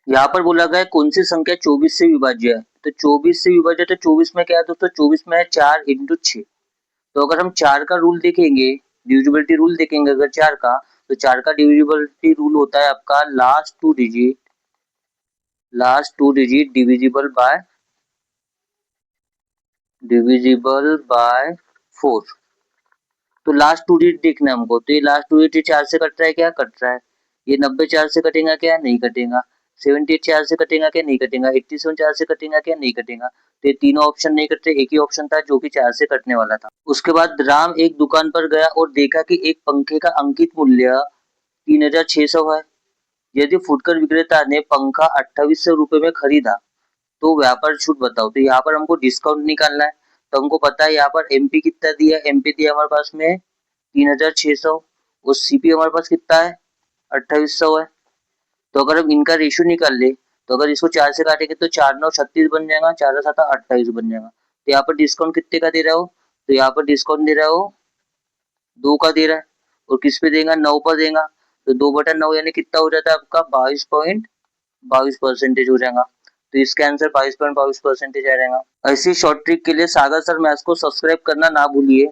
यहाँ पर बोला गया है कौन सी संख्या 24 से विभाज्य है। तो 24 से विभाज्य, तो 24 में क्या है दोस्तों, 24 में है 4 इंटू 6। तो अगर हम 4 का रूल देखेंगे, डिविजिबिलिटी रूल देखेंगे अगर 4 का, तो 4 का डिविजिबिलिटी रूल होता है आपका last two digit divisible by 4। तो लास्ट टू डिजिट देखना है हमको, तो ये लास्ट टू डिजिट 4 से कट रहा है क्या, कट रहा है। ये 90 4 से कटेगा क्या, नहीं कटेगा। 78 4 से कटेगा क्या, नहीं कटेगा। 87 4 से कटेगा क्या, नहीं कटेगा। तो ये तीनों ऑप्शन नहीं कट रहे, एक ही ऑप्शन था जो कि 4 से कटने वाला था। उसके बाद राम एक दुकान पर गया और देखा कि एक पंखे का अंकित मूल्य 3600 है। यदि फुटकर विक्रेता ने पंखा 2800 रुपए में खरीदा तो व्यापार छूट बताओ। तो यहाँ पर हमको डिस्काउंट निकालना है। तो हमको पता है यहाँ पर एमपी कितना दिया, एमपी दिया हमारे पास में 3600, और सीपी हमारे पास कितना है, 2800 है। तो अगर हम इनका रेशियो निकाल ले, तो अगर इसको 4 से काटेंगे तो 4 9 36 बन जाएगा, 4 7 28 बन जाएगा। तो यहाँ पर डिस्काउंट कितने का दे रहा हो, तो यहाँ पर डिस्काउंट दे रहा हो 2 का दे रहा है। और किस पे देगा, 9 पर देगा। तो 2/9 यानी कितना हो जाता है आपका, 22.22% हो जाएगा। तो इसका आंसर 22.22% आ जाएगा। ऐसी शॉर्ट ट्रिक के लिए सागर सर मैथ्स को सब्सक्राइब करना ना भूलिए।